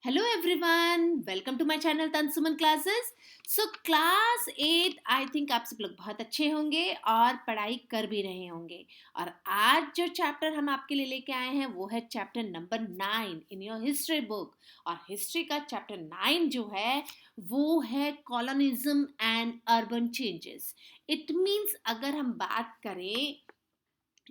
Hello everyone, welcome to my channel Tansuman classes. So class 8 I think आप सब लोग बहुत अच्छे होंगे और पढ़ाई कर भी रहे होंगे। और आज जो चैप्टर हम आपके लिए लेके आए हैं वो है chapter number 9 in your history book. और हिस्ट्री का चैप्टर 9 जो है वो है colonialism and urban changes. It means अगर हम बात करें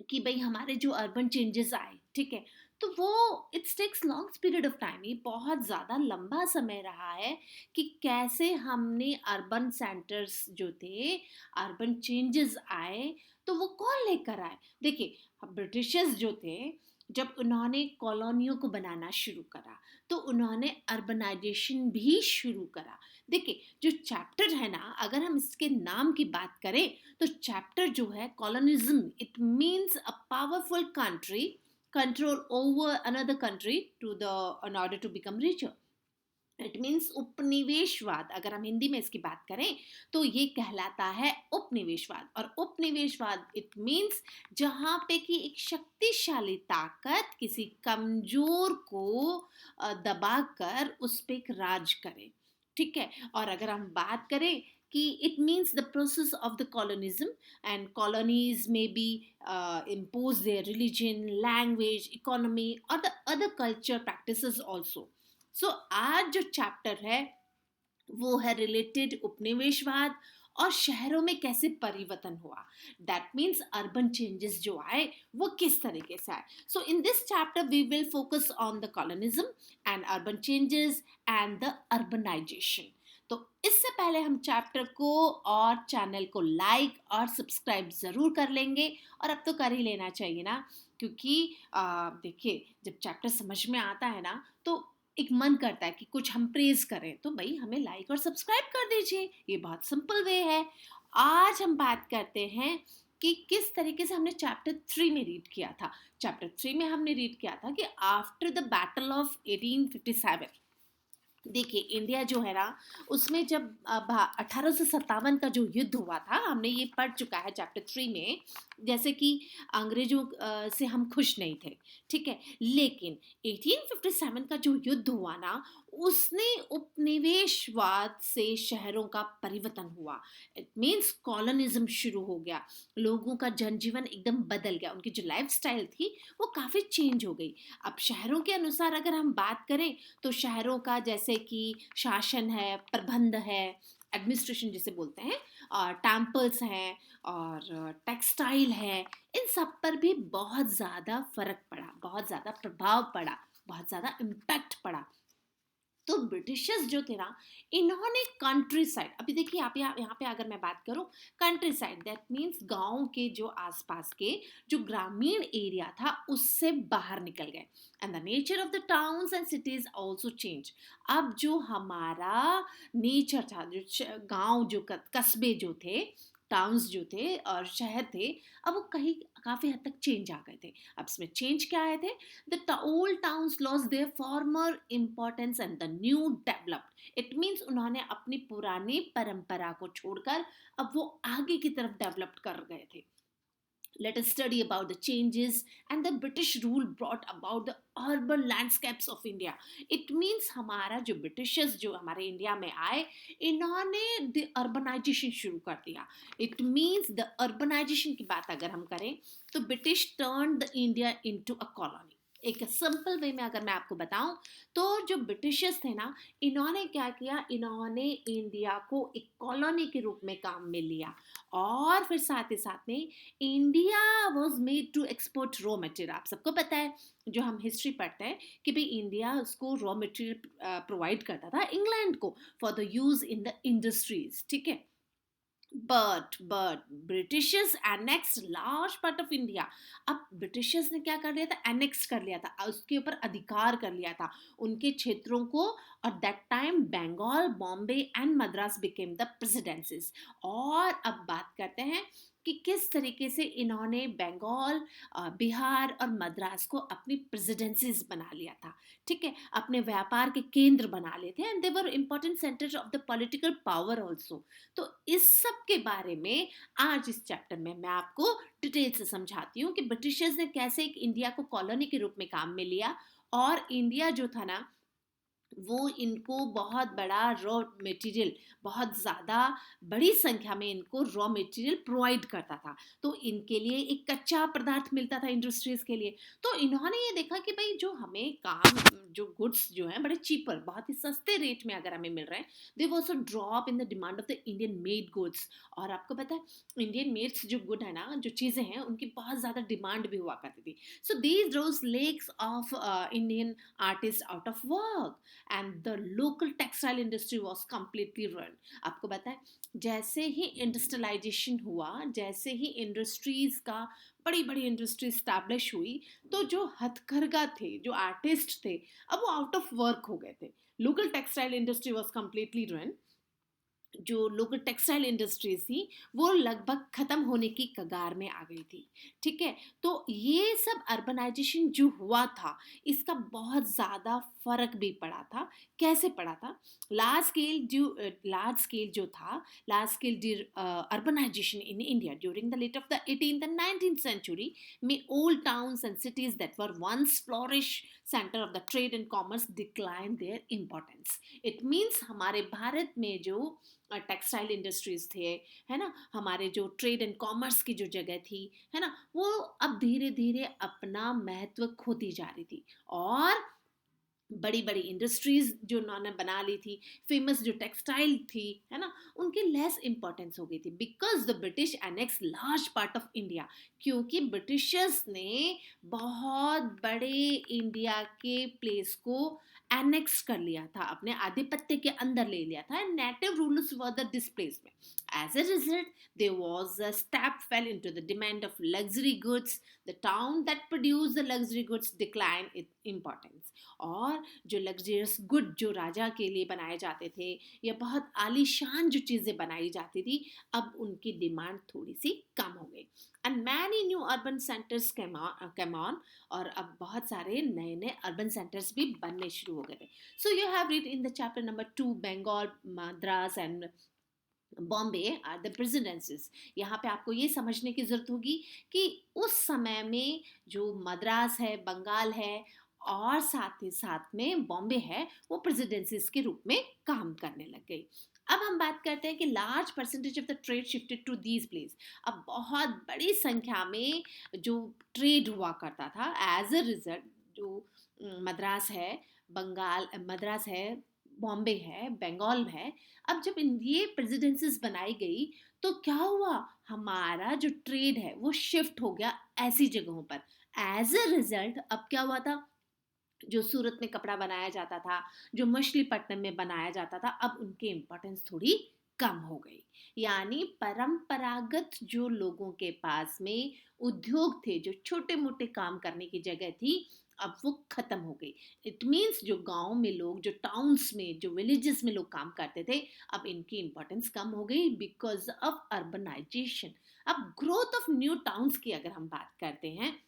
कि भाई हमारे जो अर्बन चेंजेस आए, ठीक है, तो वो it's takes long period of time, ये बहुत ज़्यादा लंबा समय रहा है कि कैसे हमने अर्बन सेंटर्स जो थे, अर्बन चेंजेस आए, तो वो कौन लेकर आए। देखिए ब्रिटिशर्स जो थे, जब उन्होंने कॉलोनियों को बनाना शुरू करा तो उन्होंने अर्बनाइजेशन भी शुरू करा। देखिए जो चैप्टर है ना, अगर हम इसके नाम की बात करें तो चैप्टर जो है colonialism, it means a powerful country control over another country to the in order to become richer. It means उपनिवेशवाद, अगर हम हिंदी में इसकी बात करें तो ये कहलाता है उपनिवेशवाद। और उपनिवेशवाद इट मीन्स जहाँ पे कि एक शक्तिशाली ताकत किसी कमजोर को दबाकर उस पर एक राज करे, ठीक है। और अगर हम बात करें कि it means the process of the colonialism and colonies में be impose their religion, language, economy और the other culture practices also. So आज जो चैप्टर है वो है रिलेटेड उपनिवेशवाद और शहरों में कैसे परिवर्तन हुआ। दैट मीन्स अर्बन चेंजेस जो आए वो किस तरीके से आए। So in this chapter we will focus on the colonialism and urban changes and the urbanization. तो इससे पहले हम चैप्टर को और चैनल को लाइक और सब्सक्राइब ज़रूर कर लेंगे, और अब तो कर ही लेना चाहिए ना, क्योंकि देखिए जब चैप्टर समझ में आता है ना तो एक मन करता है कि कुछ हम प्रेज करें, तो भाई हमें लाइक और सब्सक्राइब कर दीजिए, ये बहुत सिंपल वे है। आज हम बात करते हैं कि किस तरीके से हमने चैप्टर 3 में रीड किया था। चैप्टर 3 में हमने रीड किया था कि आफ्टर द बैटल ऑफ 1857, देखिए इंडिया जो है ना, उसमें जब 1857 का जो युद्ध हुआ था, हमने ये पढ़ चुका है चैप्टर 3 में। जैसे कि अंग्रेजों से हम खुश नहीं थे, ठीक है, लेकिन 1857 का जो युद्ध हुआ ना, उसने उपनिवेशवाद से शहरों का परिवर्तन हुआ। इट मीन्स कॉलोनिज्म शुरू हो गया, लोगों का जनजीवन एकदम बदल गया, उनकी जो लाइफ स्टाइल थी वो काफ़ी चेंज हो गई। अब शहरों के अनुसार अगर हम बात करें तो शहरों का जैसे कि शासन है, प्रबंध है, एडमिनिस्ट्रेशन जिसे बोलते हैं, और टेम्पल्स हैं और टेक्सटाइल है, इन सब पर भी बहुत ज़्यादा फर्क पड़ा, बहुत ज़्यादा प्रभाव पड़ा, बहुत ज़्यादा इम्पैक्ट पड़ा। तो ब्रिटिशर्स जो थे ना, इन्होंने कंट्री साइड, अभी देखिए आप यहाँ पे अगर मैं बात करूँ, कंट्री साइड दैट मीन्स गांव के जो आसपास के जो ग्रामीण एरिया था उससे बाहर निकल गए, and the nature of the towns and cities also change. अब जो हमारा नेचर था, जो गांव जो कस्बे जो थे, टाउन्स जो थे और शहर थे, अब वो कहीं काफ़ी हद तक चेंज आ गए थे। अब इसमें चेंज क्या आए थे, the old towns lost their former importance and the new developed. It means उन्होंने अपनी पुरानी परंपरा को छोड़कर अब वो आगे की तरफ डेवलप कर गए थे। Let us study about the changes and the British rule brought about the urban landscapes of India. It means हमारा जो ब्रिटिशर्स जो हमारे इंडिया में आए, इन्होंने द अर्बनाइजेशन शुरू कर दिया। इट मीन्स द अर्बनाइजेशन की बात अगर हम करें तो British turn the India into a colony. एक सिंपल वे में अगर मैं आपको बताऊं तो जो ब्रिटिशर्स थे ना, इन्होंने क्या किया, इन्होंने इंडिया को एक कॉलोनी के रूप में काम में लिया। और फिर साथ ही साथ में India was made to export raw material. आप सबको पता है, जो हम हिस्ट्री पढ़ते हैं, कि भाई इंडिया उसको रॉ मटेरियल प्रोवाइड करता था इंग्लैंड को for the use in the industries, ठीक है। But Britishers annex large part of India. अब ब्रिटिशर्स ने क्या कर लिया था, एनेक्स कर लिया था, उसके ऊपर अधिकार कर लिया था उनके क्षेत्रों को। और that time Bengal, Bombay and Madras became the presidencies. और अब बात करते हैं कि किस तरीके से इन्होंने बंगाल, बिहार और मद्रास को अपनी प्रेसिडेंसीज बना लिया था, ठीक है, अपने व्यापार के केंद्र बना लिए थे, and they were important centres of the political power also. तो इस सब के बारे में आज इस चैप्टर में मैं आपको डिटेल से समझाती हूँ कि ब्रिटिशर्स ने कैसे एक इंडिया को कॉलोनी के रूप में काम में लिया, और इंडिया जो था ना, वो इनको बहुत बड़ा रॉ मटेरियल, बहुत ज़्यादा बड़ी संख्या में इनको रॉ मटेरियल प्रोवाइड करता था। तो इनके लिए एक कच्चा पदार्थ मिलता था इंडस्ट्रीज़ के लिए। तो इन्होंने ये देखा कि भई जो हमें काम, जो गुड्स जो हैं बड़े चीपर, बहुत ही सस्ते रेट में अगर हमें मिल रहे हैं, there was a drop in the demand of the Indian made goods. और आपको पता है इंडियन मेड्स जो गुड है ना, जो चीज़ें हैं उनकी बहुत ज़्यादा डिमांड भी हुआ करती थी। So these rose lakhs of Indian artist out of work and the local textile industry was completely run. आपको पता है जैसे ही इंडस्ट्रियलाइजेशन हुआ, जैसे ही इंडस्ट्रीज का बड़ी बड़ी इंडस्ट्री स्टैब्लिश हुई, तो जो हथकरघा थे, जो आर्टिस्ट थे, अब वो आउट ऑफ वर्क हो गए थे। Local textile industry was completely run. जो लोकल टेक्सटाइल इंडस्ट्रीज थी वो लगभग खत्म होने की कगार में आ गई थी। ठीक है, तो ये सब अर्बनाइजेशन जो हुआ था, इसका बहुत ज़्यादा फर्क भी पड़ा था। कैसे पड़ा था? Large scale urbanisation in India during the late of the 18th and 19th century में old towns and cities that were once flourish center of the trade and commerce declined their importance. It means हमारे भारत में जो textile industries थे, है ना, हमारे जो trade and commerce की जो जगह थी, है ना, वो अब धीरे धीरे अपना महत्व खोती जा रही थी। और बड़ी बड़ी इंडस्ट्रीज जो उन्होंने बना ली थी, फेमस जो टेक्सटाइल थी, है ना, उनकी लेस इंपॉर्टेंस हो गई थी because the British annex large part of India. क्योंकि ब्रिटिशर्स ने बहुत बड़े इंडिया के प्लेस को एनेक्स कर लिया था, अपने आधिपत्य के अंदर ले लिया था। Native rulers were the displacement. As a result there was a steep fall into the demand of luxury goods. The town that produce the luxury goods decline in importance. और जो लग्जरियस गुड जो राजा के लिए बनाए जाते थे, या बहुत आलीशान जो चीज़ें बनाई जाती थी, अब उनकी डिमांड थोड़ी सी कम हो गई। And many new urban centres came on. और अब बहुत सारे नए नए अर्बन सेंटर्स भी बनने शुरू हो गए थे। So you have read in the chapter number 2 Bengal, Madras and Bombay are the presidencies. यहाँ पे आपको ये समझने की जरूरत होगी कि उस समय में जो मद्रास है, बंगाल है, और साथ ही साथ में बॉम्बे है, वो प्रेसिडेंसीज के रूप में काम करने लग गई। अब हम बात करते हैं कि large percentage of the trade shifted to these place. अब बहुत बड़ी संख्या में जो ट्रेड हुआ करता था, एज अ रिजल्ट जो मद्रास है, मद्रास है, बॉम्बे है, बंगाल है, अब जब ये प्रेसिडेंसीज बनाई गई, तो क्या हुआ, हमारा जो ट्रेड है वो शिफ्ट हो गया ऐसी जगहों पर। एज अ रिजल्ट अब क्या हुआ था, जो सूरत में कपड़ा बनाया जाता था, जो मछलीपट्टनम में बनाया जाता था, अब उनकी इम्पोर्टेंस थोड़ी कम हो गई। यानी परंपरागत जो लोगों के पास में उद्योग थे, जो छोटे मोटे काम करने की जगह थी, अब वो खत्म हो गई। इट मीन्स जो गांव में लोग, जो टाउन्स में, जो विलेजेस में लोग काम करते थे, अब इनकी इम्पोर्टेंस कम हो गई बिकॉज ऑफ अर्बनाइजेशन। अब ग्रोथ ऑफ न्यू टाउन्स की अगर हम बात करते हैं,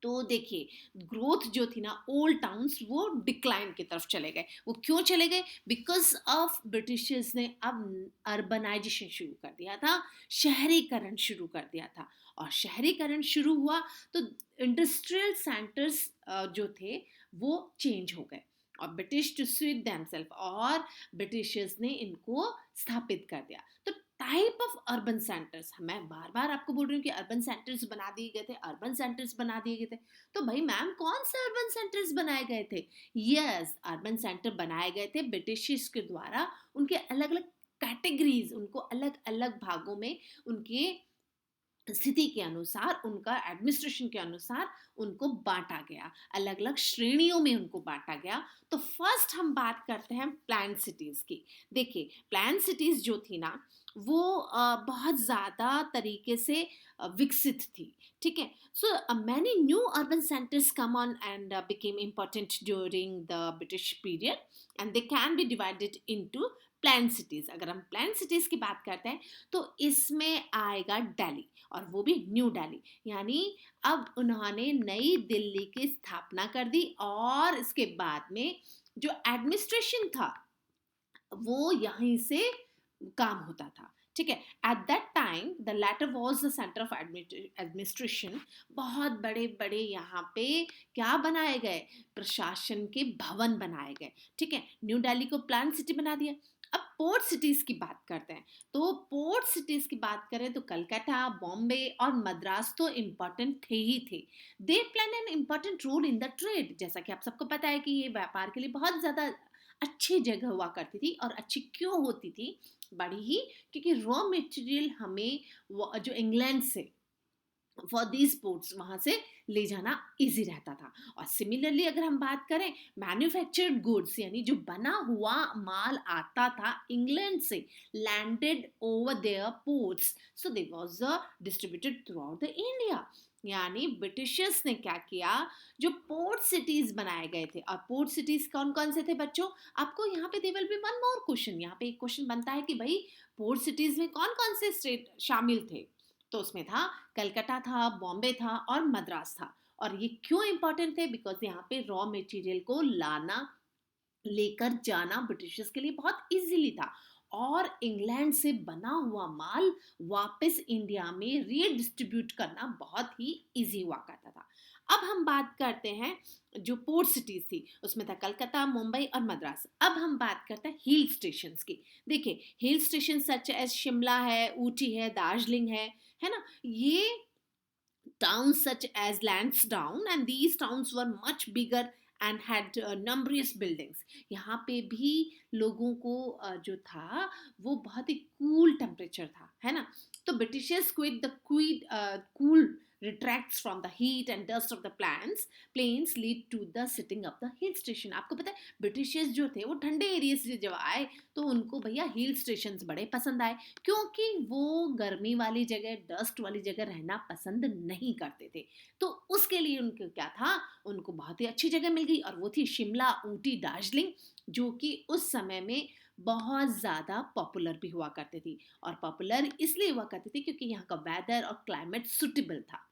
तो देखिए ग्रोथ जो थी ना, ओल्ड टाउन्स वो डिक्लाइन की तरफ चले गए। वो क्यों चले गए? बिकॉज ऑफ ब्रिटिशर्स ने अब अर्बनाइजेशन शुरू कर दिया था, शहरीकरण शुरू कर दिया था। और शहरीकरण शुरू हुआ तो इंडस्ट्रियल सेंटर्स जो थे वो चेंज हो गए, और ब्रिटिश टू स्वीट देमसेल्फ, और ब्रिटिशर्स ने इनको स्थापित कर दिया। तो टाइप ऑफ अर्बन सेंटर्स, मैं बार बार आपको बोल रही हूँ कि अर्बन सेंटर्स बना दिए गए थे, अर्बन सेंटर्स बना दिए गए थे। तो भाई मैम कौन से अर्बन सेंटर्स बनाए गए थे? यस, अर्बन सेंटर बनाए गए थे ब्रिटिशर्स के द्वारा। उनके अलग अलग कैटेगरीज, उनको अलग अलग भागों में, उनके स्थिति के अनुसार, उनका एडमिनिस्ट्रेशन के अनुसार उनको बांटा गया, अलग अलग श्रेणियों में उनको बांटा गया। तो फर्स्ट हम बात करते हैं प्लान सिटीज की। देखिए प्लान सिटीज जो थी ना, वो बहुत ज़्यादा तरीके से विकसित थी। ठीक है, so many new urban centres come on and became important during the British period, and they can be divided into plan cities. अगर हम प्लान सिटीज की बात करते हैं, तो इसमें आएगा दिल्ली, और वो भी न्यू दिल्ली। यानी अब उन्होंने नई दिल्ली की स्थापना कर दी, और इसके बाद में जो एडमिनिस्ट्रेशन था वो यहीं से काम होता था। ठीक है। Eight that time the latter was the centre of administration. बहुत बड़े बड़े यहाँ पे क्या बनाए गए, प्रशासन के भवन बनाए गए, ठीक है। न्यू दिल्ली को प्लान सिटी बना दिया। अब पोर्ट सिटीज की बात करते हैं, तो पोर्ट सिटीज की बात करें तो कलकत्ता, बॉम्बे और मद्रास तो इम्पोर्टेंट थे ही थे। They played an important role in the trade. जैसा कि आप सबको पता है कि ये व्यापार के लिए बहुत ज्यादा अच्छी जगह हुआ करती थी। और अच्छी क्यों होती थी, बड़ी ही, क्योंकि रॉ मटेरियल हमें जो इंग्लैंड से फॉर दीज पोर्ट्स वहां से ले जाना इजी रहता था। और सिमिलरली अगर हम बात करें मैन्युफैक्चर्ड गुड्स, यानी जो बना हुआ माल आता था इंग्लैंड से, landed over their ports, so they was distributed throughout the India. यानी ब्रिटिशर्स ने क्या किया, जो पोर्ट सिटीज बनाए गए थे, और पोर्ट सिटीज कौन कौन से थे बच्चों, आपको यहाँ पे दे will be one more question. यहाँ पे एक क्वेश्चन बनता है कि भाई पोर्ट सिटीज में कौन कौन से स्टेट शामिल थे। तो उसमें था कलकत्ता था, बॉम्बे था और मद्रास था। और ये क्यों इंपॉर्टेंट थे, बिकॉज यहाँ पे रॉ मटेरियल को लाना, लेकर जाना ब्रिटिशर्स के लिए बहुत इजीली था। और इंग्लैंड से बना हुआ माल वापस इंडिया में रीडिस्ट्रीब्यूट करना बहुत ही इजी हुआ करता था। अब हम बात करते हैं जो पोर्ट सिटीज थी, उसमें था कलकत्ता, मुंबई और मद्रास। अब हम बात करते हैं हिल स्टेशंस की। देखिए hill station such as Shimla है, ऊटी है, दार्जिलिंग है ना, ये towns such as Lansdowne, and these towns were much bigger and had numerous buildings. यहाँ पे भी लोगों को जो था वो बहुत ही कूल टेम्परेचर था, है ना। तो Britishers quit the cool retracts from the heat and dust of the plains lead to the setting up the hill station. आपको पता है ब्रिटिशर्स जो थे वो ठंडे एरिया से जब आए तो उनको भैया हिल स्टेशंस बड़े पसंद आए, क्योंकि वो गर्मी वाली जगह, डस्ट वाली जगह रहना पसंद नहीं करते थे। तो उसके लिए उनको क्या था, उनको बहुत ही अच्छी जगह मिल गई, और वो थी शिमला, ऊटी, दार्जिलिंग, जो कि उस समय में बहुत ज़्यादा पॉपुलर भी हुआ करती थी। और पॉपुलर इसलिए हुआ करती थी क्योंकि यहाँ का वेदर और क्लाइमेट सुटेबल था।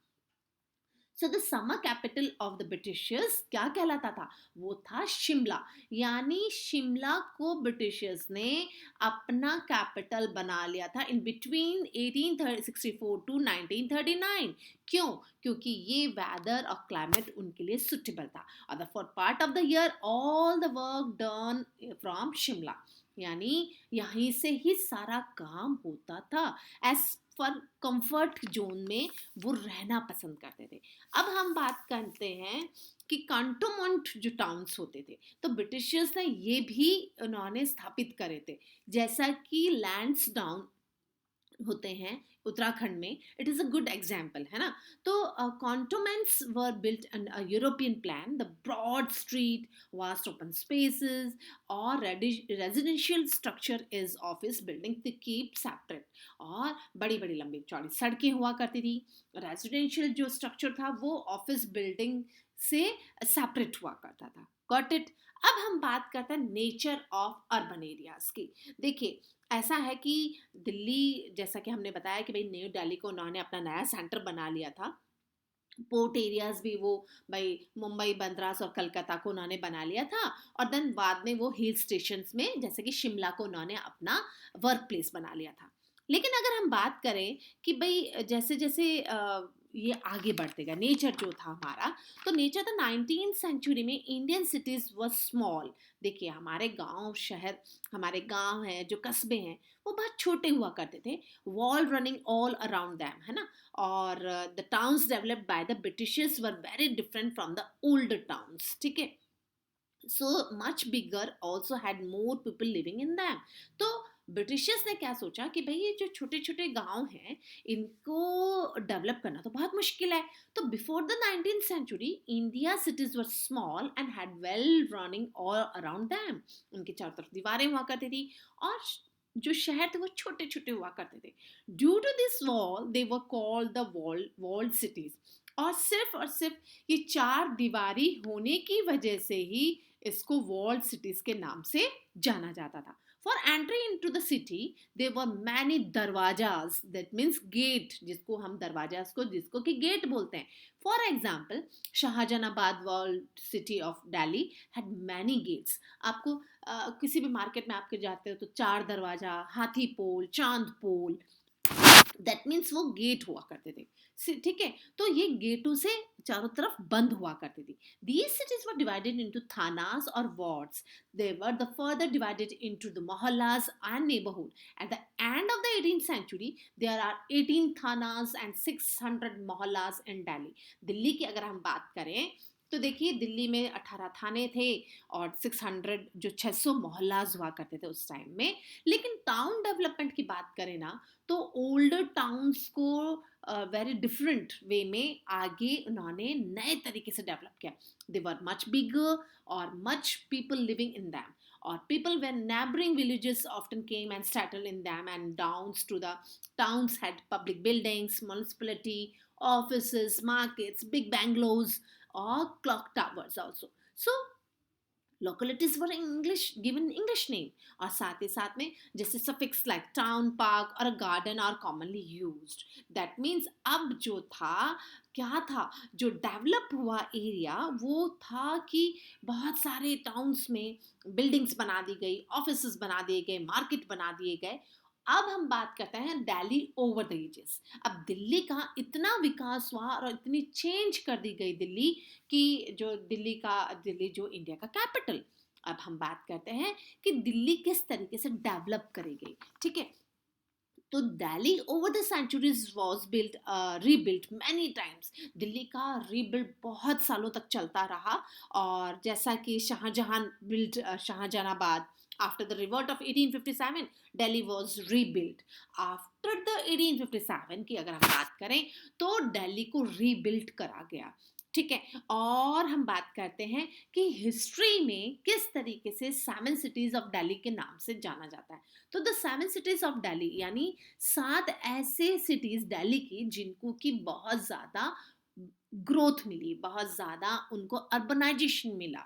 So the summer capital of the Britishers क्या कहलाता था, वो था शिमला। यानी शिमला को ब्रिटिशर्स ने अपना कैपिटल बना लिया था इन बिटवीन 1864 टू 1939। क्यों, क्योंकि ये वेदर और क्लाइमेट उनके लिए सुटेबल था। और the for part of the year all the work done from Shimla, यानी यहीं से ही सारा काम होता था। एज फॉर कंफर्ट जोन में वो रहना पसंद करते थे। अब हम बात करते हैं कि कंटोनमेंट जो टाउन्स होते थे, तो ब्रिटिशर्स ने ये भी उन्होंने स्थापित करे थे, जैसा कि लैंसडाउन होते हैं उत्तराखंड में, it is a good example, है ना। तो cantonments were built in European plan, the broad street, vast open spaces, और residential structure is office building to keep separate. और बड़ी बड़ी लंबी चौड़ी सड़कें हुआ करती थी। रेजिडेंशियल जो स्ट्रक्चर था वो ऑफिस बिल्डिंग से सेपरेट हुआ करता था। Got it. अब हम बात करते हैं नेचर ऑफ अर्बन एरियाज की। देखिए ऐसा है कि दिल्ली, जैसा कि हमने बताया कि भाई न्यू दिल्ली को उन्होंने अपना नया सेंटर बना लिया था। पोर्ट एरियाज भी वो भाई मुंबई, मद्रास और कलकत्ता को उन्होंने बना लिया था। और देन बाद में वो हिल स्टेशंस में जैसे कि शिमला को उन्होंने अपना वर्क प्लेस बना लिया था। लेकिन अगर हम बात करें कि भाई जैसे जैसे ये आगे बढ़ते गए, नेचर जो था हमारा, तो नेचर था 19th सेंचुरी में इंडियन सिटीज व स्मॉल। देखिए हमारे गांव शहर, हमारे गांव हैं जो कस्बे हैं, वो बहुत छोटे हुआ करते थे। Wall running all around them, है ना। और the towns developed by the Britishers were very different from the old towns, ठीक है। So much bigger also had more people living in them. तो ब्रिटिशर्स ने क्या सोचा कि भाई ये जो छोटे छोटे गांव हैं इनको डेवलप करना तो बहुत मुश्किल है। तो before the 19th century India cities were small and had wall running all around them. उनके चारों तरफ दीवारें हुआ करती थी और जो शहर थे वो छोटे छोटे हुआ करते थे। Due to this wall they were called the walled cities. और सिर्फ ये चार दीवारी होने की वजह से ही इसको वॉल्ड सिटीज के नाम से जाना जाता था. For entry into the city, there were many darwajas. That means gate, जिसको हम दरवाजास को जिसको कि गेट बोलते हैं. For example, Shahjahanabad walled city of Delhi had many gates. आपको किसी भी मार्केट में आपके जाते हो तो 4 दरवाजा, हाथी पोल, चांद पोल, दैट मीन्स वो गेट हुआ करते थे. ठीक है, तो ये गेटों से चारों तरफ बंद हुआ करती थी. These cities were divided into thanas or wards. They were the further divided into the mohallas and neighborhood. At the end of the 18th century, there are 18 thanas and 600 mohallas in Delhi. Delhi की अगर हम बात करें तो देखिए दिल्ली में 18 थाने थे और 600 जो 600 मोहल्लाज हुआ करते थे उस टाइम में. लेकिन टाउन डेवलपमेंट की बात करें ना तो ओल्डर टाउन्स को वेरी डिफरेंट वे में आगे उन्होंने नए तरीके से डेवलप किया. दे वर मच बिगर और much people living in them, or people when neighboring villages often came and settled in them, and downs to the towns had public buildings, municipality, offices, markets, big bungalows, or clock towers also. So localities were English given English name, और साथ ही साथ में जैसे suffix like town, park और a garden are commonly used. That means अब जो था क्या था, जो डेवलप हुआ एरिया वो था कि बहुत सारे टाउन्स में बिल्डिंग्स बना दी गई, ऑफिसेस बना दिए गए, मार्केट बना दिए गए. अब हम बात करते हैं दिल्ली ओवर द एजेस. अब दिल्ली का इतना विकास हुआ और इतनी चेंज कर दी गई दिल्ली कि जो दिल्ली जो इंडिया का कैपिटल. अब हम बात करते हैं कि दिल्ली किस तरीके से डेवलप करी गई. ठीक है, तो Delhi over the centuries was built rebuilt many times. Delhi का रीबिल्ड बहुत सालों तक चलता रहा. और जैसा कि Shahjahan built Shahjahanabad. After the revolt of 1857, Delhi was rebuilt. After the 1857 की अगर हम बात करें तो दिल्ली को रीबिल्ट करा गया. ठीक है, और हम बात करते हैं कि हिस्ट्री में किस तरीके से 7 सिटीज ऑफ दिल्ली के नाम से जाना जाता है. तो द 7 सिटीज ऑफ दिल्ली यानी 7 ऐसे सिटीज दिल्ली की जिनको की बहुत ज़्यादा ग्रोथ मिली, बहुत ज़्यादा उनको अर्बनाइजेशन मिला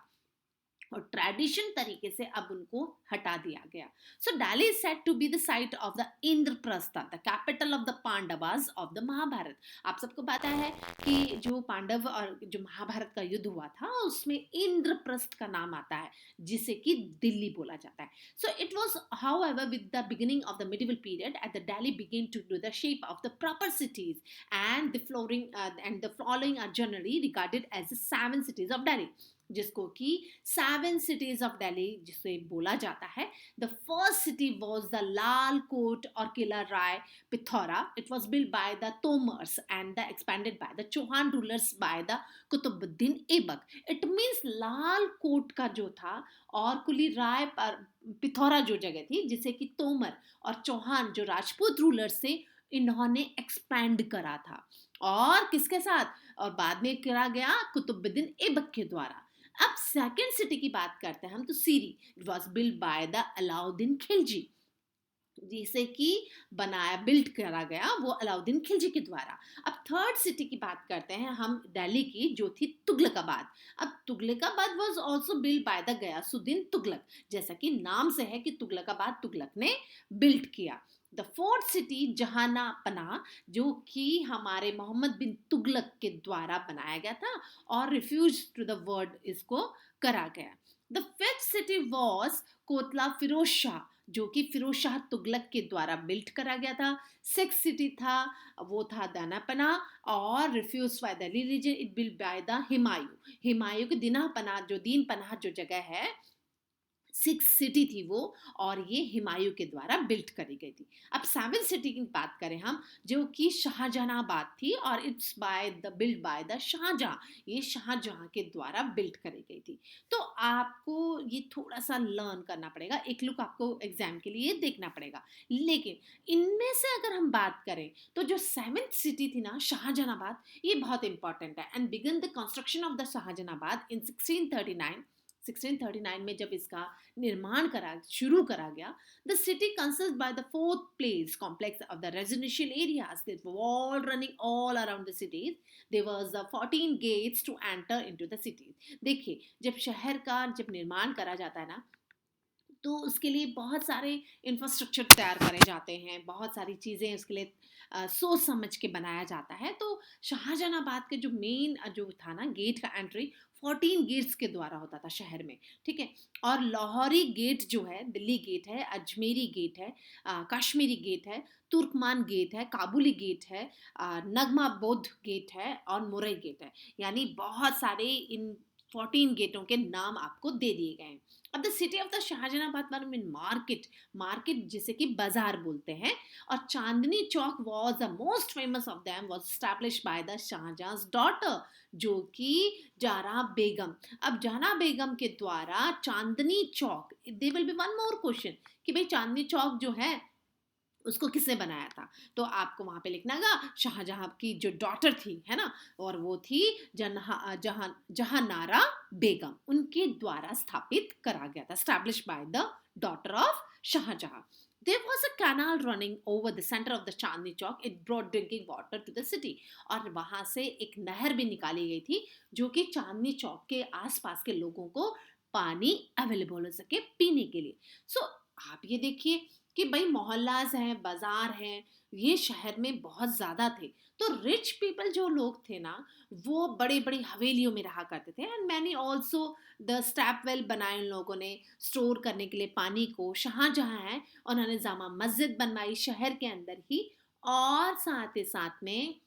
और ट्रेडिशन तरीके से अब उनको हटा दिया गया. So Delhi is said to be the site of the Indraprastha, the capital of the Pandavas of the Mahabharata. आप सबको पता है कि जो पांडव और जो महाभारत का युद्ध हुआ था उसमें इंद्रप्रस्थ का नाम आता है जिसे कि दिल्ली बोला जाता है. So it was however with the beginning of the medieval period at the Delhi began to do the shape of the proper cities and the following are generally regarded as the 7 cities of Delhi, जिसको कि 7 cities of Delhi जिसे बोला जाता है. The first city was the Lal Kot और Qila Rai Pithora. It was built by the Tomars and the expanded by the Chauhan rulers by the Qutbuddin Aibak. It means Lal Kot का जो था और कुली राय पर पिथौरा जो जगह थी जिसे कि तोमर और चौहान जो राजपूत रूलर्स थे इन्होंने एक्सपैंड करा था. और किसके साथ, और बाद में करा गया कुतुबुद्दीन ऐबक के द्वारा. अब सेकंड सिटी की बात करते हैं हम तो Siri. It was build by the Alauddin Khilji, जिसे कि बिल्ड करा गया वो अलाउद्दीन खिलजी के द्वारा. अब थर्ड सिटी की बात करते हैं हम दिल्ली की जो थी तुगलकाबाद. अब Tughlakabad was also build by the Ghiyasuddin Tughlaq, जैसा कि नाम से है कि तुगलकाबाद तुगलक ने बिल्ड किया. द फोर्थ सिटी जहानापना जो कि हमारे मोहम्मद बिन तुगलक के द्वारा बनाया गया था और रिफ्यूज टू द वर्ड इसको करा गया. The fifth city was Kotla Firoz Shah जो कि फिरोज शाह तुगलक के द्वारा बिल्ड करा गया था. सिक्स सिटी था वो था दानापना और refuge by the religion it build by the Humayun के दीनापना जो दीन पनाह जो जगह है 6 सिटी थी वो, और ये हिमायू के द्वारा बिल्ड करी गई थी. अब 7 सिटी की बात करें हम जो कि शाहजहानाबाद थी और it's build by the Shahjahan, ये शाहजहां के द्वारा बिल्ड करी गई थी. तो आपको ये थोड़ा सा लर्न करना पड़ेगा, एक लुक आपको एग्जाम के लिए देखना पड़ेगा. लेकिन इनमें से अगर हम बात करें तो जो 7th सिटी थी ना शाहजहानाबाद, ये बहुत इंपॉर्टेंट है. And begin the construction of the Shahjahanabad in 1639 1639 में जब इसका निर्माण शुरू करा गया, the city consist by the fourth place complex of the residential areas that were all running all around the cities. There was the 14 gates to enter into the city. देखिए, जब शहर का जब निर्माण करा जाता है ना, तो उसके लिए बहुत सारे इंफ्रास्ट्रक्चर तैयार करे जाते हैं, बहुत सारी चीज़ें उसके लिए सोच समझ के बनाया जाता है. तो शाहजहानाबाद के जो मेन जो था ना गेट का एंट्री 14 गेट्स के द्वारा होता था शहर में, ठीक है. और लाहौरी गेट जो है, दिल्ली गेट है, अजमेरी गेट है, कश्मीरी गेट है, तुर्कमान गेट है, काबुली गेट है, नगमा बौद्ध गेट है और मुरई गेट है. यानी बहुत सारे इन 14 गेटों के नाम आपको दे दिए गए हैं. अब the city of the Shahjahanabad mean market, market जिसे कि बाजार बोलते हैं. और Chandni Chowk was the most famous of them, was establish by the Shahjahan's daughter, जो कि जहां बेगम. अब जहां बेगम के द्वारा Chandni Chowk, they will be one more question कि भाई चांदनी चौक जो है उसको किसने बनाया था. तो आपको वहां पे लिखना गा शाहजहां की जो डॉटर थी, है ना, और वो थी जहानारा बेगम, उनके द्वारा स्थापित करा गया था, establish by the daughter of Shahjahan. There was a canal running over the center of the Chandni Chowk. It brought drinking water to the city. और वहां से एक नहर भी निकाली गई थी जो कि चांदनी चौक के आसपास के लोगों को पानी अवेलेबल हो सके पीने के लिए. सो आप ये देखिए कि भाई मोहल्लाज हैं, बाजार हैं, ये शहर में बहुत ज़्यादा थे. तो रिच पीपल जो लोग थे ना, वो बड़ी बड़ी हवेलियों में रहा करते थे. And many also the stepwell बनाए उन लोगों ने स्टोर करने के लिए पानी को. जहाँ है उन्होंने जामा मस्जिद बनवाई शहर के अंदर ही, और साथ ही साथ में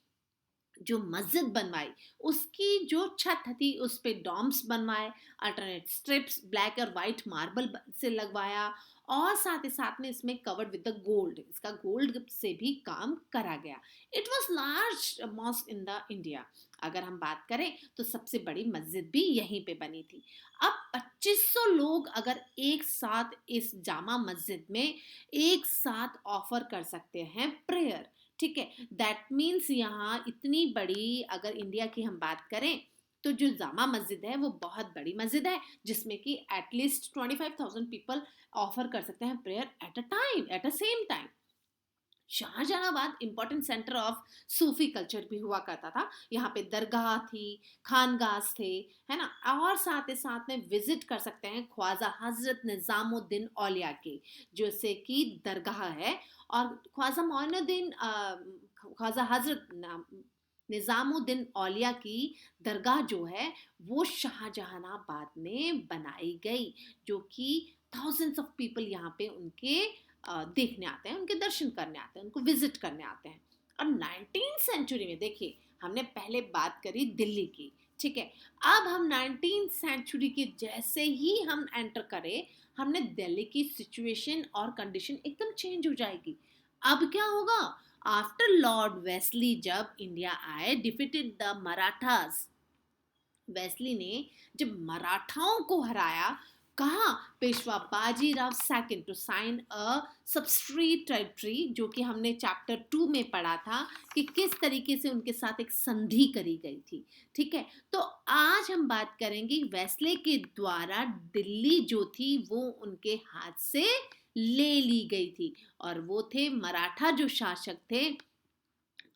जो मस्जिद बनवाई उसकी जो छत थी उस पे डॉम्स बनवाए, अल्टरनेट स्ट्रिप्स ब्लैक और वाइट मार्बल से लगवाया, और साथ ही साथ में इसमें कवर्ड विद द गोल्ड, इसका गोल्ड से भी काम करा गया. It was large mosque in the India. अगर हम बात करें तो सबसे बड़ी मस्जिद भी यहीं पे बनी थी. अब 2500 लोग अगर एक साथ इस जामा मस्जिद में एक साथ ऑफर कर सकते हैं प्रेयर, ठीक है. दैट मीन्स यहाँ इतनी बड़ी, अगर इंडिया की हम बात करें तो जो जामा मस्जिद है वो बहुत बड़ी मस्जिद है जिसमें कि एटलीस्ट 25,000 पीपल ऑफर कर सकते हैं prayer at a time, at a same time. Shahjahanabad important centre of Sufi culture भी हुआ करता था. यहाँ पे दरगाह थी, खानगाह थे, है ना. और साथ ही साथ में विजिट कर सकते हैं ख्वाजा हजरत निजामुद्दीन औलिया के, जैसे कि दरगाह है. और ख्वाजा मोइनुद्दीन ख्वाजा हजरत निजामुद्दीन औलिया की दरगाह जो है वो शाहजहानाबाद में बनाई गई, जो कि थाउजेंड्स ऑफ पीपल यहाँ पे उनके देखने आते हैं, उनके दर्शन करने आते हैं, उनको विजिट करने आते हैं. और 19th सेंचुरी में देखिए, हमने पहले बात करी दिल्ली की, ठीक है. अब हम 19th सेंचुरी के जैसे ही हम एंटर करें, हमने दिल्ली की सिचुएशन और कंडीशन एकदम चेंज हो जाएगी. अब क्या होगा, आफ्टर लॉर्ड वेस्ली जब इंडिया आए, डिफीटेड द मराठास, वेस्ली ने जब मराठाओं को हराया, कहा Peshwa Bajirao second to sign a substrate territory, जो कि हमने चैप्टर 2 में पढ़ा था कि किस तरीके से उनके साथ एक संधि करी गई थी, ठीक है. तो आज हम बात करेंगे वेस्ले के द्वारा दिल्ली जो थी वो उनके हाथ से ले ली गई थी, और वो थे मराठा जो शासक थे,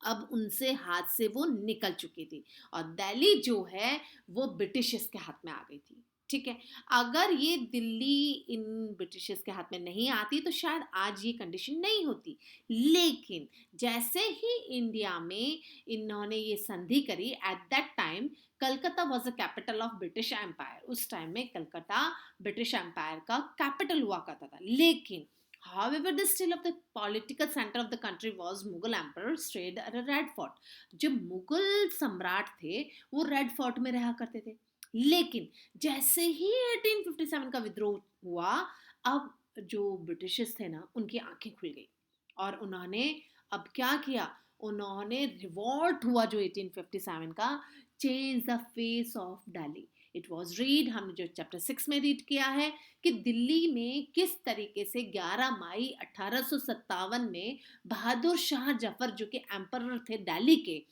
अब उनसे हाथ से वो निकल चुकी थी, और दिल्ली जो है वो ब्रिटिशर्स के हाथ में आ गई थी, ठीक है. अगर ये दिल्ली इन ब्रिटिशर्स के हाथ में नहीं आती तो शायद आज ये कंडीशन नहीं होती. लेकिन जैसे ही इंडिया में इन्होंने ये संधि करी, at that time Calcutta was the capital of British empire. उस टाइम में कलकत्ता ब्रिटिश एम्पायर का कैपिटल हुआ करता था. लेकिन however the still of the political center of the country was Mughal emperor stayed at a red fort. जो मुगल सम्राट थे वो रेड फोर्ट में रहा करते थे. लेकिन जैसे ही 1857 का विद्रोह हुआ, अब जो ब्रिटिशर्स थे ना उनकी आंखें खुल गई, और उन्होंने अब क्या किया, उन्होंने रिवॉल्ट हुआ जो 1857 का, change the face of Delhi. It was read, हमने जो चैप्टर 6 में रीड किया है कि दिल्ली में किस तरीके से 11 मई 1857 में बहादुर शाह जफर जो कि एम्परर थे दिल्ली के,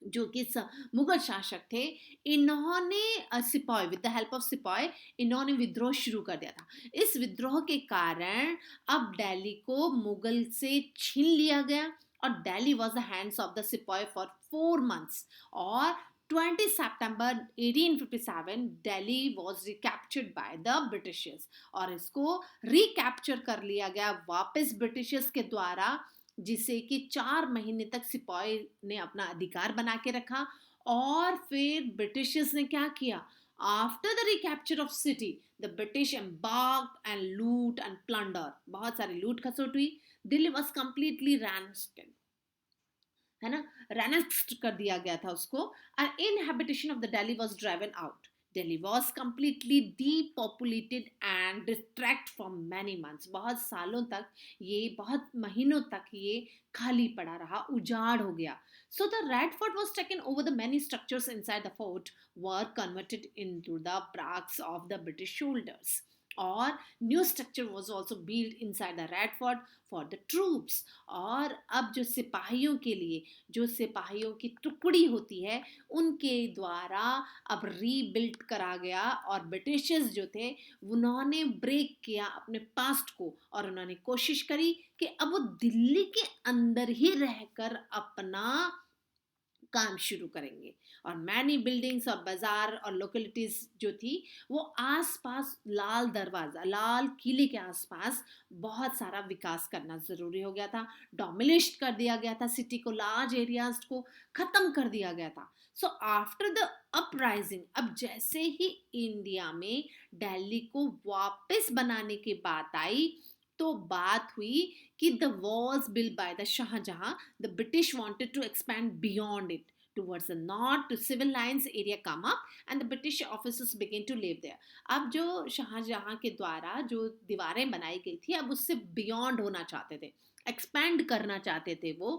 जो कि मुगल शासक थे, इन्होंने सिपाही, विद द हेल्प ऑफ सिपाही, इन्होंने विद्रोह शुरू कर दिया था। इस विद्रोह के कारण अब दिल्ली को मुगल से छीन लिया गया और Delhi was the hands of the सिपाही फॉर 4 months। और 20 सितंबर 1857 Delhi was recaptured by the Britishers, और इसको रिकैप्चर कर लिया गया वापस ब्रिटिशर्स के द्वारा, जिसे कि 4 महीने तक सिपाही ने अपना अधिकार बना के रखा। और फिर ब्रिटिशर्स ने क्या किया, after the recapture of city the British embarked and लूट एंड प्लंडर, बहुत सारी लूट खसोट हुई। दिल्ली वॉज कंप्लीटली रैन्स्टेड, है ना, रेनेक्स्ट कर दिया गया था उसको। And inhabitation of the Delhi was driven out. Delhi was completely depopulated and distract for many months, बहुत सालों तक ये, बहुत महीनों तक ये खाली पड़ा रहा, उजाड़ हो गया। So the red fort was taken over, the many structures inside the fort were converted into the barracks of the British soldiers, और new structure was also build inside the red fort for the troops. और अब जो सिपाहियों के लिए, जो सिपाहियों की टुकड़ी होती है, उनके द्वारा अब रीबिल्ड करा गया। और ब्रिटिशर्स जो थे उन्होंने ब्रेक किया अपने पास्ट को, और उन्होंने कोशिश करी कि अब वो दिल्ली के अंदर ही रहकर अपना काम शुरू करेंगे। और मैनी बिल्डिंग्स और बाजार और लोकेलिटीज जो थी वो आसपास, लाल दरवाजा, लाल किले के आसपास बहुत सारा विकास करना जरूरी हो गया था। डोमिनेट कर दिया गया था सिटी को, लार्ज एरियाज को खत्म कर दिया गया था। सो आफ्टर द अपराइजिंग, अब जैसे ही इंडिया में दिल्ली को वापस बनाने की बात आई, तो बात हुई कि the walls built by the Shahjahan, the British wanted to expand beyond it towards the north to civil lines area come up and the British officers began to live there। अब जो शाहजहां के द्वारा जो दीवारें बनाई गई थी, अब उससे बियॉन्ड होना चाहते थे, एक्सपैंड करना चाहते थे वो।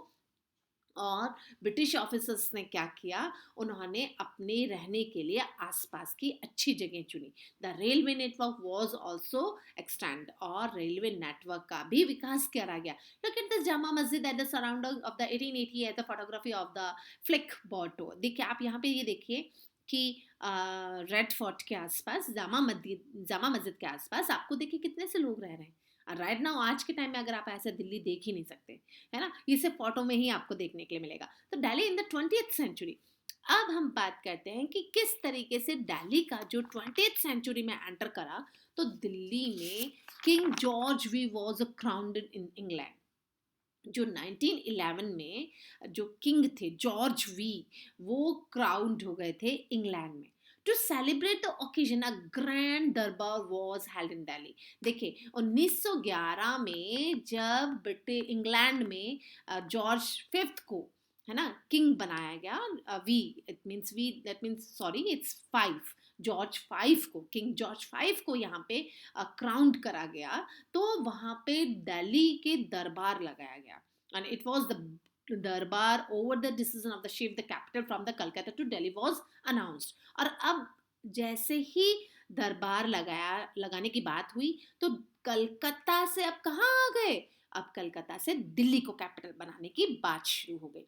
और ब्रिटिश ऑफिसर्स ने क्या किया, उन्होंने अपने रहने के लिए आसपास की अच्छी जगह चुनी। The railway network was also extend, और रेलवे नेटवर्क का भी विकास करा गया। Look at the Jama Masjid at the surrounding of the 1880 at the photography of the Felice Beato. देखिए आप यहाँ पे ये देखिए कि रेड फोर्ट के आसपास, जामा मस्जिद के आसपास आपको देखिए कितने से लोग रह रहे हैं। राइट नाउ आज के टाइम में अगर आप ऐसे दिल्ली देख ही नहीं सकते, है ना, ये सिर्फ फोटो में ही आपको देखने के लिए मिलेगा। तो Delhi in the 20th century. अब हम बात करते हैं कि किस तरीके से दिल्ली का जो 20th सेंचुरी में एंटर करा। तो दिल्ली में king George we was crowned in England. जो 1911 में जो किंग थे जॉर्ज वी, वो क्राउंड हो गए थे इंग्लैंड में। To celebrate the occasion a grand durbar was held in Delhi. देखिए 1911 में जब इंग्लैंड में जॉर्ज फिफ्थ को, है ना, किंग बनाया गया, V, it means V, that means sorry it's 5, George 5 को, किंग जॉर्ज 5 को यहाँ पे क्राउंड करा गया। तो वहाँ पे दिल्ली के दरबार लगाया गया, and it was the durbar over the decision of the shift the capital from the Calcutta to Delhi was announced. और अब जैसे ही दरबार लगाने की बात हुई, तो कलकत्ता से अब कहाँ आ गए, अब कलकत्ता से दिल्ली को कैपिटल बनाने की बात शुरू हो गई।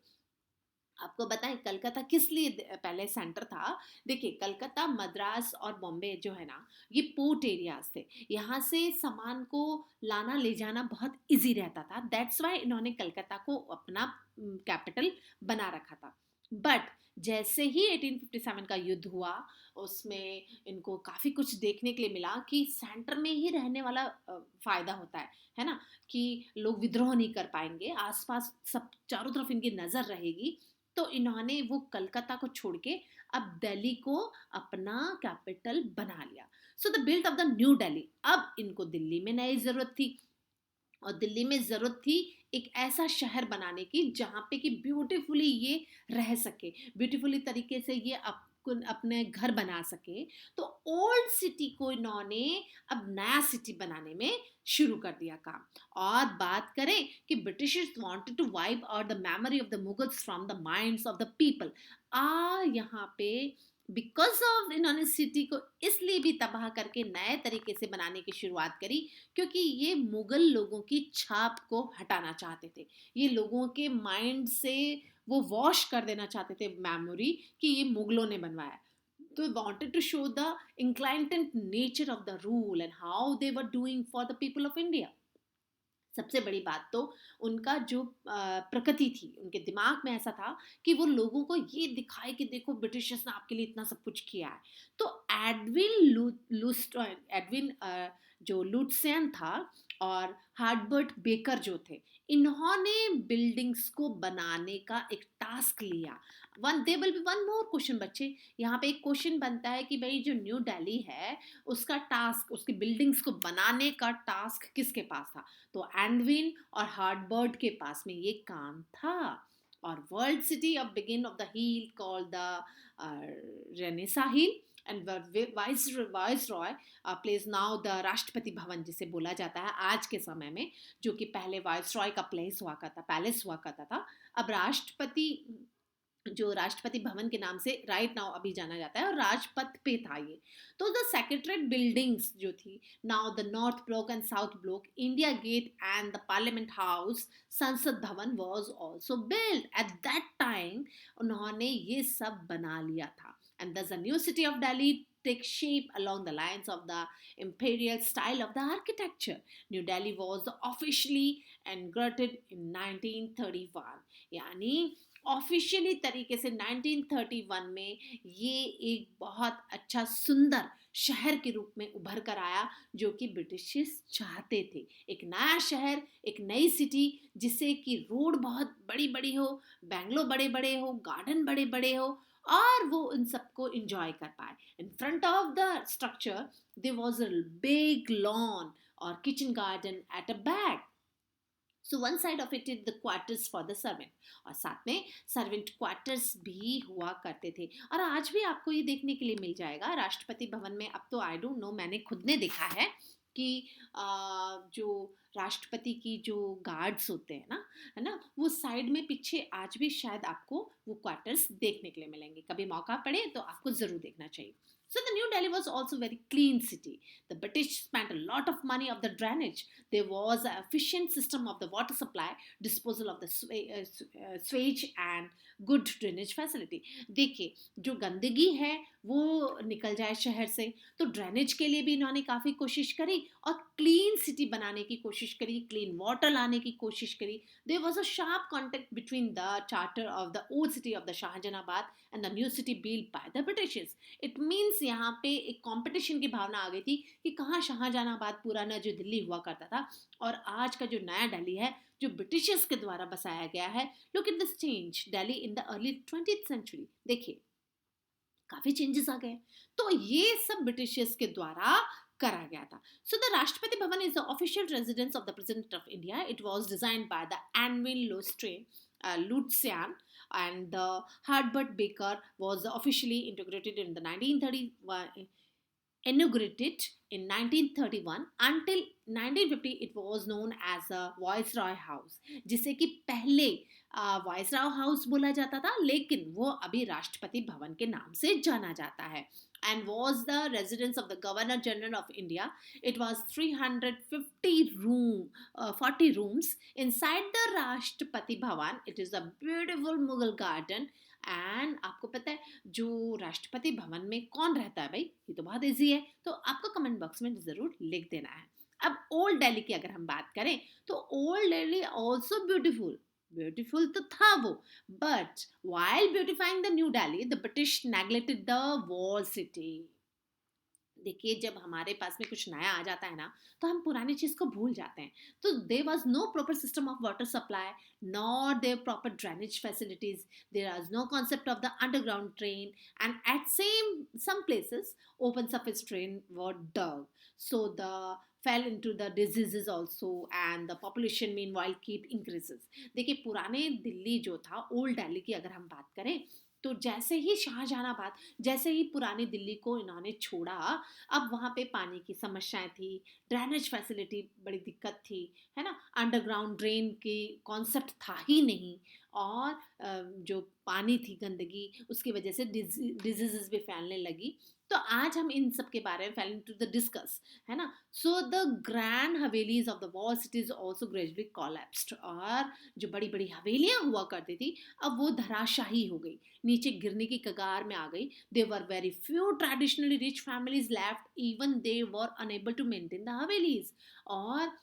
आपको बताएं कलकत्ता किस लिए पहले सेंटर था। देखिए कलकत्ता, मद्रास और बॉम्बे जो है ना, ये पोर्ट एरियाज थे, यहाँ से सामान को लाना ले जाना बहुत इजी रहता था। दैट्स वाई इन्होंने कलकत्ता को अपना कैपिटल बना रखा था। बट जैसे ही 1857 का युद्ध हुआ, उसमें इनको काफ़ी कुछ देखने के लिए मिला कि सेंटर में ही रहने वाला फ़ायदा होता है ना, कि लोग विद्रोह नहीं कर पाएंगे, आसपास सब चारों तरफ इनकी नज़र रहेगी। तो इन्होंने वो कलकत्ता को छोड़ के अब दिल्ली को अपना कैपिटल बना लिया। So the build of the new Delhi. अब इनको दिल्ली में नई जरूरत थी, और दिल्ली में जरूरत थी एक ऐसा शहर बनाने की जहाँ पे कि ब्यूटीफुली ये रह सके, ब्यूटीफुली तरीके से ये अपने घर बना सके। तो ओल्ड सिटी को इन्होंने अब नया सिटी बनाने में शुरू कर दिया काम। और बात करें कि Britishers wanted to wipe out the memory of the Mughals from the minds of the people. यहाँ पे बिकॉज ऑफ इन्होंने सिटी को इसलिए भी तबाह करके नए तरीके से बनाने की शुरुआत करी, क्योंकि ये मुगल लोगों की छाप को हटाना चाहते थे। ये लोगों के माइंड से वो वॉश कर देना चाहते थे मेमोरी कि ये मुगलों ने बनवाया. तो wanted to show the inclined nature of the rule and how they were doing for the people of India. सबसे बड़ी बात तो उनका जो प्रकृति थी, उनके दिमाग में ऐसा था कि वो लोगों को ये दिखाए कि देखो ब्रिटिशर्स ने आपके लिए इतना सब कुछ किया है. तो एडविन जो लुट्सेन था और हार्बर्ट बेकर जो थे, इन्होंने बिल्डिंग्स को बनाने का एक टास्क लिया. One they will be one more question बच्चे. यहाँ पे एक क्वेश्चन बनता है कि भाई जो न्यू दिल्ली है उसका टास्क, उसकी बिल्डिंग्स को बनाने का टास्क किसके पास था? तो एंडविन और हार्डबर्ड के पास में ये काम था. और world city of begin of the hill called the Renaissance hill and viceroy place now the Rashtrapati भवन जिसे बोला जाता है आज के समय में, जो कि पहले वाइसरॉय का प्लेस हुआ करता, पैलेस हुआ करता था. अब राष्ट्रपति जो राष्ट्रपति भवन के नाम से राइट नाउ अभी जाना जाता है और राजपथ पे था ये. तो द सेक्रेटरीट बिल्डिंग्स जो थी, now the north block and south block, India gate and the parliament house, Sansad Bhavan was also built at that time. उन्होंने ये सब बना लिया था. And thus the new city of Delhi take shape along the lines of the imperial style of the architecture. New Delhi was officially inaugurated in 1931. यानी officially तरीके से 1931 में ये एक बहुत अच्छा सुंदर शहर के रूप में उभर कर आया, जो कि ब्रिटिशर्स चाहते थे. एक नया शहर, एक नई सिटी जिसे कि रोड बहुत बड़ी बड़ी हो, बैंगलो बड़े बड़े हो, गार्डन बड़े बड़े हो, और वो इन सबको इंजॉय कर पाए. In front of the structure there was a big lawn और kitchen garden at a back. So one side of it is the quarters for the servant, और साथ में सर्वेंट क्वार्टर्स भी हुआ करते थे. और आज भी आपको ये देखने के लिए मिल जाएगा राष्ट्रपति भवन में. अब तो आई डोंट नो, मैंने खुद ने देखा है कि जो राष्ट्रपति की जो गार्ड्स होते हैं ना, है ना, वो साइड में पीछे आज भी शायद आपको वो क्वार्टर्स देखने के लिए मिलेंगे. कभी मौका पड़े तो आपको जरूर देखना चाहिए. So the New Delhi was also very clean city. The British spent a lot of money of the drainage. There was an efficient system of the water supply, disposal of the sewage and good drainage facility. देखिए, जो गंदगी है वो निकल जाए शहर से, तो ड्रेनेज के लिए भी इन्होंने काफ़ी कोशिश करी और क्लीन सिटी बनाने की कोशिश करी, क्लीन वाटर लाने की कोशिश करी. There was a sharp contact between the charter of the old city of the Shahjahanabad and the new city built by the Britishers. It means यहाँ पे एक कंपटीशन की भावना आ गई थी कि कहाँ शाहजहानाबाद पुराना जो दिल्ली हुआ करता था और आज का जो नया दिल्ली है जो ब्रिटिशर्स के द्वारा बसाया गया है. Look at this change Delhi in the early 20th century. देखिए काफी चेंजेस आ गए. तो ये सब ब्रिटिशर्स के द्वारा करा गया था. सो the Rashtrapati Bhavan is the official residence of the president of India. It was designed by the Edwin Lutyens and the Hardbert Baker was officially integrated in the 1931, inaugurated in 1931 until 1950 it was known as a Viceroy House, जिसे कि पहले viceroy house बोला जाता था, लेकिन वो अभी राष्ट्रपति भवन के नाम से जाना जाता है. And was the residence of the Governor General of India. It was 40 rooms inside the Rashtrapati Bhavan. It is a beautiful Mughal garden. And आपको पता है जो राष्ट्रपति भवन में कौन रहता है भाई, ये तो बहुत इजी है, तो आपको कमेंट बॉक्स में जरूर लिख देना है. अब ओल्ड दिल्ली की अगर हम बात करें तो old Delhi also beautiful. Beautiful तो था वो, but while beautifying the new Delhi the British neglected the wall city. देखिए जब हमारे पास में कुछ नया आ जाता है ना तो हम पुरानी चीज को भूल जाते हैं. तो there was no proper system of water supply, nor there proper drainage facilities, there was no concept of the underground train, and at some places open surface train were dug. So the fell into the diseases also and the population meanwhile keep increases. देखिए पुराने दिल्ली जो था, old Delhi की अगर हम बात करें तो जैसे ही शाहजहानाबाद, जैसे ही पुरानी दिल्ली को इन्होंने छोड़ा, अब वहाँ पे पानी की समस्याएं थी, ड्रेनेज फैसिलिटी बड़ी दिक्कत थी, है ना, अंडरग्राउंड ड्रेन की कॉन्सेप्ट था ही नहीं, और जो पानी थी गंदगी उसकी वजह से डिजीजेस भी फैलने लगी। तो आज हम इन सब के बारे में फैल टू द डिस्कस, है ना। So the grand havelis of the wall cities also gradually collapsed, और जो बड़ी बड़ी हवेलियां हुआ करती थी अब वो धराशाही हो गई, नीचे गिरने की कगार में आ गई। There were very few traditionally rich families left, even they were unable to maintain the havelis. और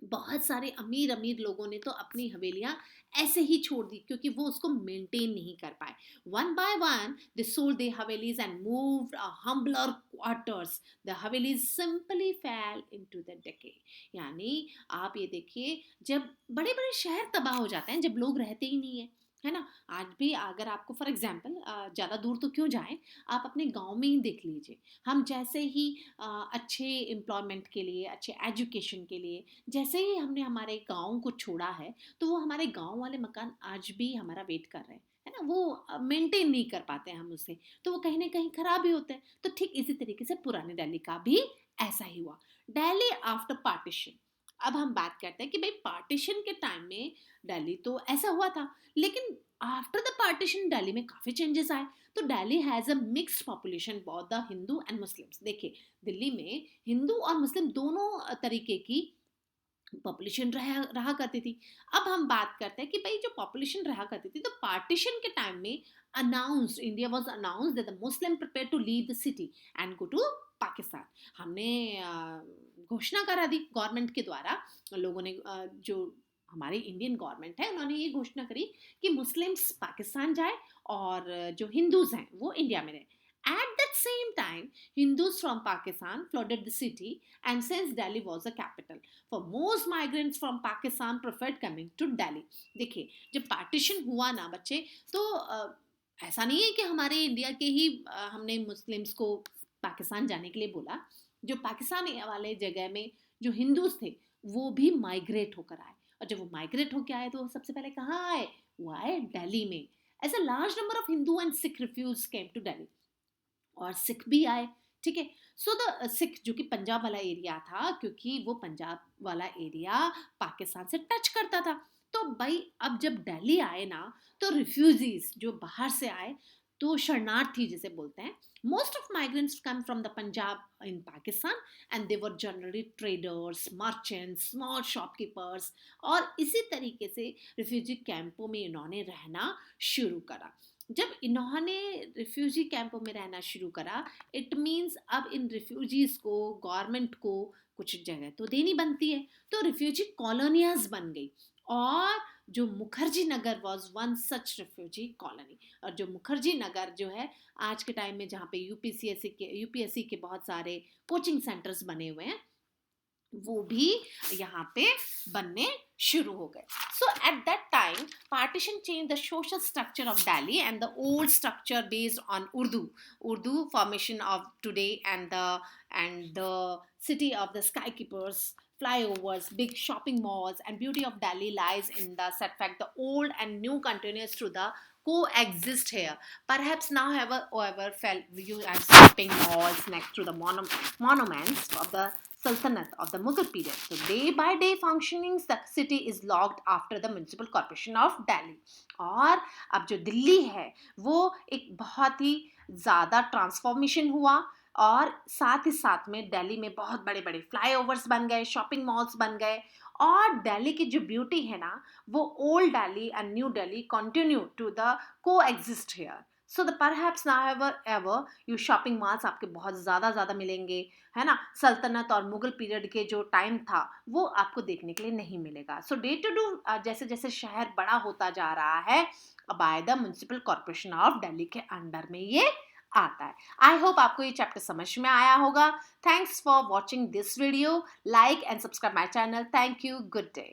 बहुत सारे अमीर अमीर लोगों ने तो अपनी हवेलियां ऐसे ही छोड़ दी क्योंकि वो उसको मेंटेन नहीं कर पाए। One by one they sold the havelis and moved a humbler quarters. The havelis simply fell into the decay. यानी आप ये देखिए, जब बड़े बड़े शहर तबाह हो जाते हैं, जब लोग रहते ही नहीं है, है ना। आज भी अगर आपको फॉर एग्जाम्पल ज़्यादा दूर तो क्यों जाएं, आप अपने गांव में ही देख लीजिए। हम जैसे ही अच्छे एम्प्लॉयमेंट के लिए, अच्छे एजुकेशन के लिए जैसे ही हमने हमारे गांव को छोड़ा है, तो वो हमारे गांव वाले मकान आज भी हमारा वेट कर रहे हैं, है ना। वो मेंटेन नहीं कर पाते हैं हम उसे, तो वो कहीं ना कहीं खराब ही होते हैं। तो ठीक इसी तरीके से पुरानी दिल्ली का भी ऐसा ही हुआ। Delhi after partition. अब हम बात करते हैं कि भाई पार्टीशन के टाइम में दिल्ली तो ऐसा हुआ था, लेकिन आफ्टर द पार्टीशन दिल्ली में काफ़ी चेंजेस आए। तो Delhi has a mixed population both the Hindu and Muslims. देखिए, दिल्ली में हिंदू और मुस्लिम दोनों तरीके की पॉपुलेशन रहा करती थी। अब हम बात करते हैं कि भाई जो पॉपुलेशन रहा करती थी, तो पार्टीशन के टाइम में announced, India was announced that the Muslim prepare to leave the city and go to Pakistan. हमने घोषणा करा दी गवर्नमेंट के द्वारा, लोगों ने जो हमारी इंडियन गवर्नमेंट है उन्होंने ये घोषणा करी कि मुस्लिम्स पाकिस्तान जाए और जो हिंदूज हैं वो इंडिया में रहे। At that same time, Hindus from Pakistan flooded the city, and since Delhi was a capital, for most migrants from Pakistan preferred coming to Delhi. देखिए, जब पार्टीशन हुआ ना बच्चे, तो ऐसा नहीं है कि हमारे इंडिया के ही हमने मुस्लिम्स को पाकिस्तान जाने के लिए बोला। जो पाकिस्तान वाले जगह में जो हिंदूज थे वो भी माइग्रेट होकर आए, और जब वो माइग्रेट होकर आए तो सबसे पहले कहाँ आए, वो आए दिल्ली में। As a large number of Hindu and Sikh refuge came to Delhi, और सिख भी आए, ठीक है। सो द सिख जो कि पंजाब वाला एरिया था, क्योंकि वो पंजाब वाला एरिया पाकिस्तान से टच करता था। तो भाई अब जब दिल्ली आए ना, तो रिफ्यूजीज जो बाहर से आए, तो शरणार्थी जिसे बोलते हैं, most of migrants come from the Punjab in Pakistan, and they were generally traders, merchants, small shopkeepers. और इसी तरीके से रिफ्यूजी कैंपों में इन्होंने रहना शुरू करा। जब इन्होंने रिफ्यूजी कैंपों में रहना शुरू करा, इट मीन्स अब इन रिफ्यूजीज को गवर्नमेंट को कुछ जगह तो देनी बनती है, तो रिफ्यूजी कॉलोनियाज बन गई। और जो Mukherjee Nagar was one such refugee colony. और जो मुखर्जी नगर जो है आज के टाइम में, जहाँ पे यूपीएससी के बहुत सारे कोचिंग सेंटर्स बने हुए हैं, वो भी यहाँ पे बनने शुरू हो गए। So at that time, partition changed the social structure of Delhi, and the old structure based on Urdu formation of today, and the city of the skykeepers, flyovers, big shopping malls, and beauty of Delhi lies in the set fact the old and new continues to the coexist here. Perhaps now, however, felt you have shopping malls next to the monuments of the Sultanate of the Mughal period. So day by day functioning, the city is locked after the Municipal Corporation of Delhi. और अब जो दिल्ली है वो एक बहुत ही ज़्यादा transformation हुआ, और साथ ही साथ में दिल्ली में बहुत बड़े बड़े फ्लाईओवर्स बन गए, शॉपिंग मॉल्स बन गए, और दिल्ली की जो ब्यूटी है ना, वो old Delhi and new Delhi continue to the coexist here. So the perhaps now ever you shopping malls आपके बहुत ज़्यादा मिलेंगे, है ना। सल्तनत और मुगल पीरियड के जो टाइम था वो आपको देखने के लिए नहीं मिलेगा। सो डे टू डू जैसे जैसे शहर बड़ा होता जा रहा है, by the municipal corporation of Delhi के अंडर में ये आता है। आई होप आपको ये चैप्टर समझ में आया होगा। Thanks for watching this video. Like and subscribe my channel. Thank you. Good day.